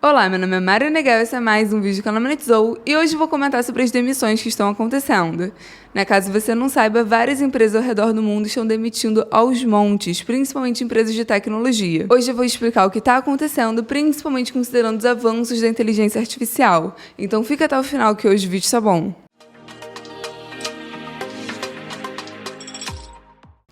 Olá, meu nome é Mari Negal e esse é mais um vídeo que ela monetizou e hoje eu vou comentar sobre as demissões que estão acontecendo. Caso você não saiba, várias empresas ao redor do mundo estão demitindo aos montes, principalmente empresas de tecnologia. Hoje eu vou explicar o que está acontecendo, principalmente considerando os avanços da inteligência artificial. Então fica até o final que hoje o vídeo está bom.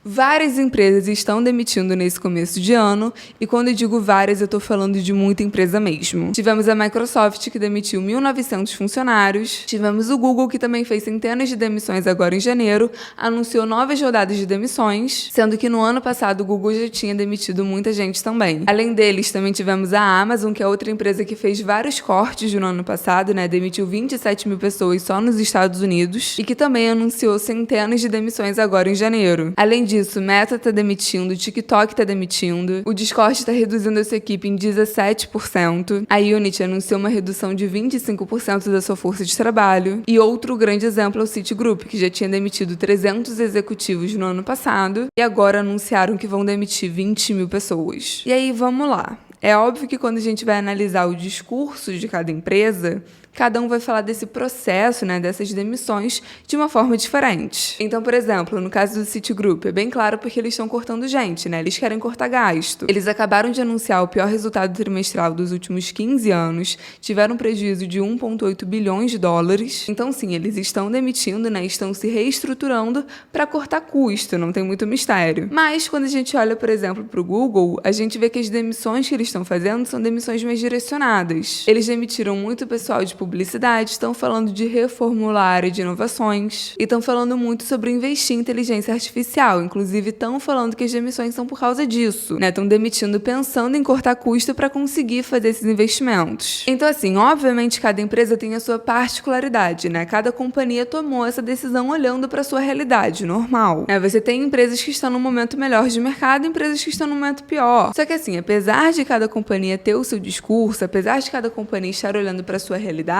Várias empresas estão demitindo nesse começo de ano, e quando eu digo várias, eu estou falando de muita empresa mesmo. Tivemos a Microsoft, que demitiu 1.900 funcionários, tivemos o Google, que também fez centenas de demissões agora em janeiro, anunciou novas rodadas de demissões, sendo que no ano passado o Google já tinha demitido muita gente também. Além deles, também tivemos a Amazon, que é outra empresa que fez vários cortes no ano passado, demitiu 27 mil pessoas só nos Estados Unidos, e que também anunciou centenas de demissões agora em janeiro. Além disso, Meta tá demitindo, TikTok tá demitindo, o Discord tá reduzindo a sua equipe em 17%, a Unity anunciou uma redução de 25% da sua força de trabalho, e outro grande exemplo é o Citigroup, que já tinha demitido 300 executivos no ano passado, e agora anunciaram que vão demitir 20 mil pessoas. E aí, vamos lá. É óbvio que quando a gente vai analisar o discurso de cada empresa, cada um vai falar desse processo, dessas demissões, de uma forma diferente. Então, por exemplo, no caso do Citigroup, é bem claro porque eles estão cortando gente, Eles querem cortar gasto. Eles acabaram de anunciar o pior resultado trimestral dos últimos 15 anos, tiveram um prejuízo de 1,8 bilhões de dólares. Então, sim, eles estão demitindo, estão se reestruturando para cortar custo, não tem muito mistério. Mas, quando a gente olha, por exemplo, para o Google, a gente vê que as demissões que eles estão fazendo são demissões mais direcionadas. Eles demitiram muito pessoal de publicidade, estão falando de reformular a área de inovações e estão falando muito sobre investir em inteligência artificial. Inclusive, estão falando que as demissões são por causa disso, Estão demitindo pensando em cortar custo para conseguir fazer esses investimentos. Então, assim, obviamente, cada empresa tem a sua particularidade, Cada companhia tomou essa decisão olhando para a sua realidade, normal. Você tem empresas que estão no momento melhor de mercado e empresas que estão no momento pior. Só que, assim, apesar de cada companhia ter o seu discurso, apesar de cada companhia estar olhando para a sua realidade,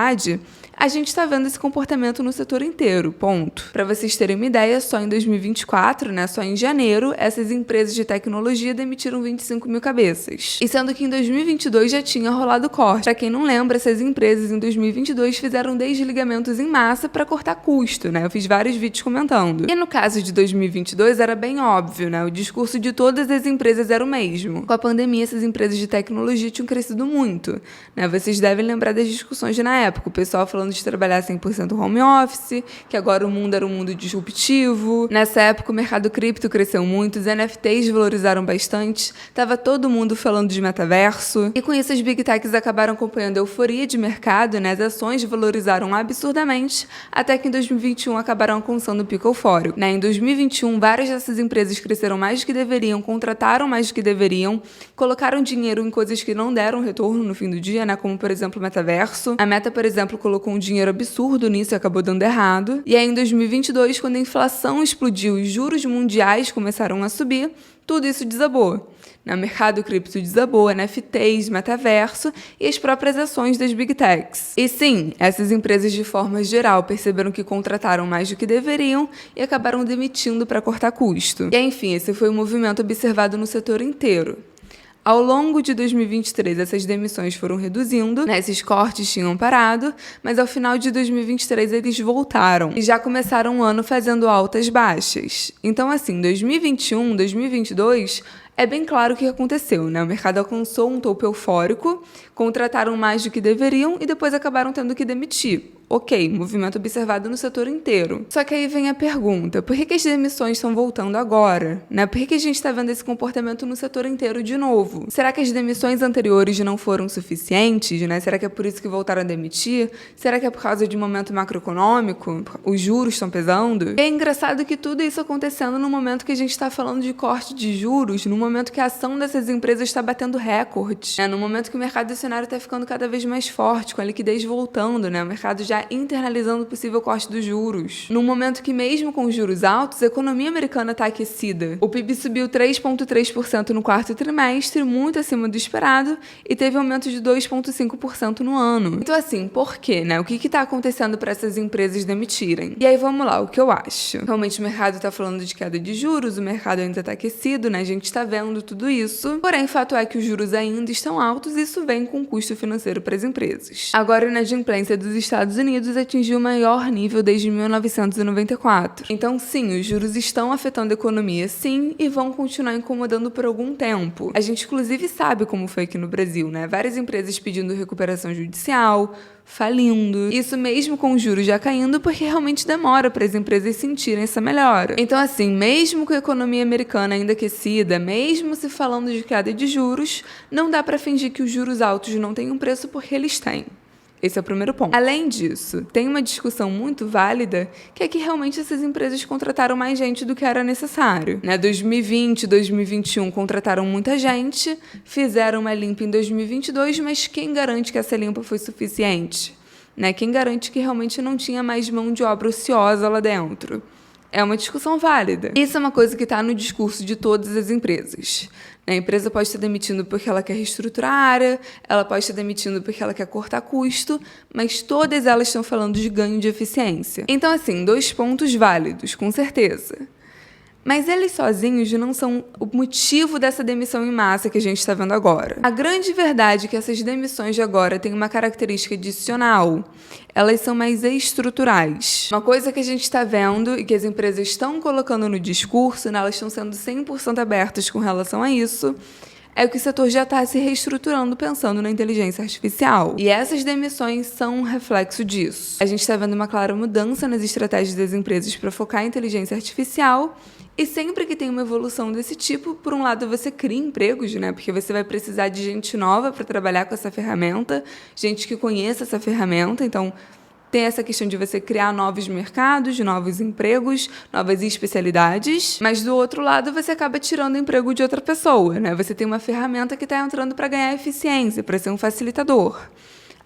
a gente está vendo esse comportamento no setor inteiro, ponto. Para vocês terem uma ideia, só em 2024, só em janeiro, essas empresas de tecnologia demitiram 25 mil cabeças. E sendo que em 2022 já tinha rolado corte. Para quem não lembra, essas empresas em 2022 fizeram desligamentos em massa para cortar custo, Eu fiz vários vídeos comentando. E no caso de 2022 era bem óbvio, O discurso de todas as empresas era o mesmo. Com a pandemia, essas empresas de tecnologia tinham crescido muito, Vocês devem lembrar das discussões de na época, o pessoal falando de trabalhar 100% home office, que agora o mundo era um mundo disruptivo. Nessa época o mercado cripto cresceu muito, os NFTs valorizaram bastante, tava todo mundo falando de metaverso. E com isso as Big Techs acabaram acompanhando a euforia de mercado, As ações valorizaram absurdamente, até que em 2021 acabaram alcançando o pico eufórico. Em 2021, várias dessas empresas cresceram mais do que deveriam, contrataram mais do que deveriam, colocaram dinheiro em coisas que não deram retorno no fim do dia, como por exemplo o metaverso. A Meta, por exemplo, colocou um dinheiro absurdo nisso e acabou dando errado. E aí, em 2022, quando a inflação explodiu e os juros mundiais começaram a subir, tudo isso desabou. O mercado cripto desabou, NFTs, metaverso e as próprias ações das Big Techs. E sim, essas empresas de forma geral perceberam que contrataram mais do que deveriam e acabaram demitindo para cortar custo. E enfim, esse foi um movimento observado no setor inteiro. Ao longo de 2023, essas demissões foram reduzindo, esses cortes tinham parado, mas ao final de 2023 eles voltaram e já começaram o ano fazendo altas baixas. Então, assim, 2021, 2022... é bem claro o que aconteceu, O mercado alcançou um topo eufórico, contrataram mais do que deveriam e depois acabaram tendo que demitir. Ok, movimento observado no setor inteiro. Só que aí vem a pergunta, por que as demissões estão voltando agora? Por que a gente está vendo esse comportamento no setor inteiro de novo? Será que as demissões anteriores não foram suficientes? Será que é por isso que voltaram a demitir? Será que é por causa de momento macroeconômico? Os juros estão pesando? E é engraçado que tudo isso acontecendo no momento que a gente está falando de corte de juros, no momento que a ação dessas empresas está batendo recordes, no momento que o mercado acionário está ficando cada vez mais forte, com a liquidez voltando, o mercado já já internalizando o possível corte dos juros. Num momento que, mesmo com os juros altos, a economia americana está aquecida. O PIB subiu 3,3% no quarto trimestre, muito acima do esperado, e teve aumento de 2,5% no ano. Então, assim, por quê, né? O que está acontecendo para essas empresas demitirem? E aí, vamos lá, o que eu acho. Realmente, o mercado está falando de queda de juros, o mercado ainda está aquecido, né? A gente está vendo tudo isso. Porém, o fato é que os juros ainda estão altos e isso vem com custo financeiro para as empresas. Agora, a inadimplência dos Estados Unidos atingiu o maior nível desde 1994. Então, sim, os juros estão afetando a economia, sim, e vão continuar incomodando por algum tempo. A gente, inclusive, sabe como foi aqui no Brasil, né? Várias empresas pedindo recuperação judicial, falindo. Isso mesmo com os juros já caindo, porque realmente demora para as empresas sentirem essa melhora. Então, assim, mesmo com a economia americana ainda aquecida, mesmo se falando de queda de juros, não dá para fingir que os juros altos não têm um preço, porque eles têm. Esse é o primeiro ponto. Além disso, tem uma discussão muito válida que é que realmente essas empresas contrataram mais gente do que era necessário. 2020, 2021 contrataram muita gente, fizeram uma limpa em 2022, mas quem garante que essa limpa foi suficiente? Quem garante que realmente não tinha mais mão de obra ociosa lá dentro? É uma discussão válida. Isso é uma coisa que está no discurso de todas as empresas. A empresa pode estar demitindo porque ela quer reestruturar a área, ela pode estar demitindo porque ela quer cortar custo, mas todas elas estão falando de ganho de eficiência. Então, assim, 2 pontos válidos, com certeza. Mas eles sozinhos não são o motivo dessa demissão em massa que a gente está vendo agora. A grande verdade é que essas demissões de agora têm uma característica adicional. Elas são mais estruturais. Uma coisa que a gente está vendo e que as empresas estão colocando no discurso, elas estão sendo 100% abertas com relação a isso, é que o setor já está se reestruturando pensando na inteligência artificial. E essas demissões são um reflexo disso. A gente está vendo uma clara mudança nas estratégias das empresas para focar em inteligência artificial. E sempre que tem uma evolução desse tipo, por um lado você cria empregos, porque você vai precisar de gente nova para trabalhar com essa ferramenta, gente que conheça essa ferramenta, então tem essa questão de você criar novos mercados, novos empregos, novas especialidades, mas do outro lado você acaba tirando o emprego de outra pessoa, Você tem uma ferramenta que está entrando para ganhar eficiência, para ser um facilitador.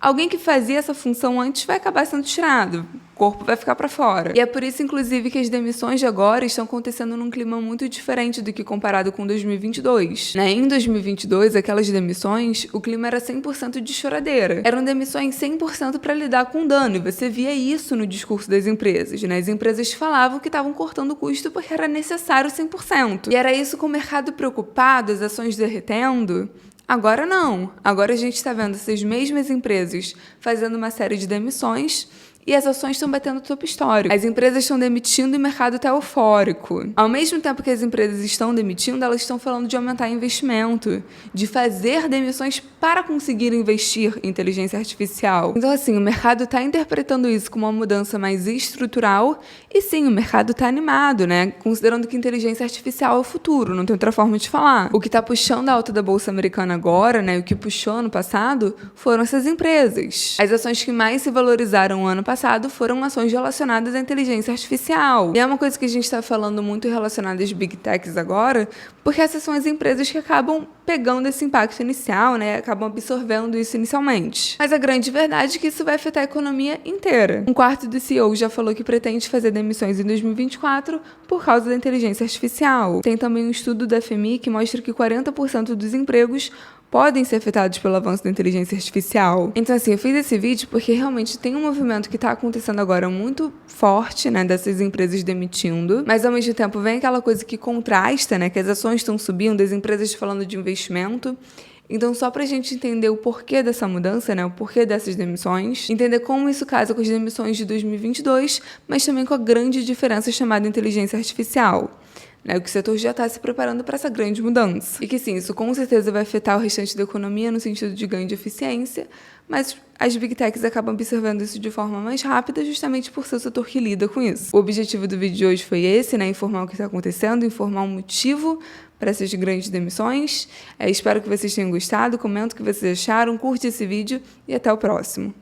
Alguém que fazia essa função antes vai acabar sendo tirado, o corpo vai ficar para fora. E é por isso, inclusive, que as demissões de agora estão acontecendo num clima muito diferente do que comparado com 2022. Em 2022, aquelas demissões, o clima era 100% de choradeira. Eram demissões 100% para lidar com dano, e você via isso no discurso das empresas. As empresas falavam que estavam cortando o custo porque era necessário 100%. E era isso com o mercado preocupado, as ações derretendo. Agora não. Agora a gente está vendo essas mesmas empresas fazendo uma série de demissões e as ações estão batendo topo histórico. As empresas estão demitindo e o mercado está eufórico. Ao mesmo tempo que as empresas estão demitindo, elas estão falando de aumentar investimento, de fazer demissões para conseguir investir em inteligência artificial. Então, assim, o mercado está interpretando isso como uma mudança mais estrutural e, sim, o mercado está animado, Considerando que inteligência artificial é o futuro, não tem outra forma de falar. O que está puxando a alta da Bolsa Americana agora, o que puxou ano passado, foram essas empresas. As ações que mais se valorizaram ano passado foram ações relacionadas à inteligência artificial. E é uma coisa que a gente está falando muito relacionada às Big Techs agora, porque essas são as empresas que acabam pegando esse impacto inicial, acabam absorvendo isso inicialmente. Mas a grande verdade é que isso vai afetar a economia inteira. Um quarto do CEO já falou que pretende fazer demissões em 2024 por causa da inteligência artificial. Tem também um estudo da FMI que mostra que 40% dos empregos podem ser afetados pelo avanço da inteligência artificial. Então, assim, eu fiz esse vídeo porque realmente tem um movimento que está acontecendo agora muito forte, dessas empresas demitindo, mas ao mesmo tempo vem aquela coisa que contrasta, que as ações estão subindo, as empresas falando de investimento. Então, só para a gente entender o porquê dessa mudança, o porquê dessas demissões, entender como isso casa com as demissões de 2022, mas também com a grande diferença chamada inteligência artificial. O que o setor já está se preparando para essa grande mudança. E que, sim, isso com certeza vai afetar o restante da economia no sentido de ganho de eficiência, mas as Big Techs acabam observando isso de forma mais rápida justamente por ser o setor que lida com isso. O objetivo do vídeo de hoje foi esse, informar o que está acontecendo, informar um motivo para essas grandes demissões. Espero que vocês tenham gostado, comenta o que vocês acharam, curte esse vídeo e até o próximo.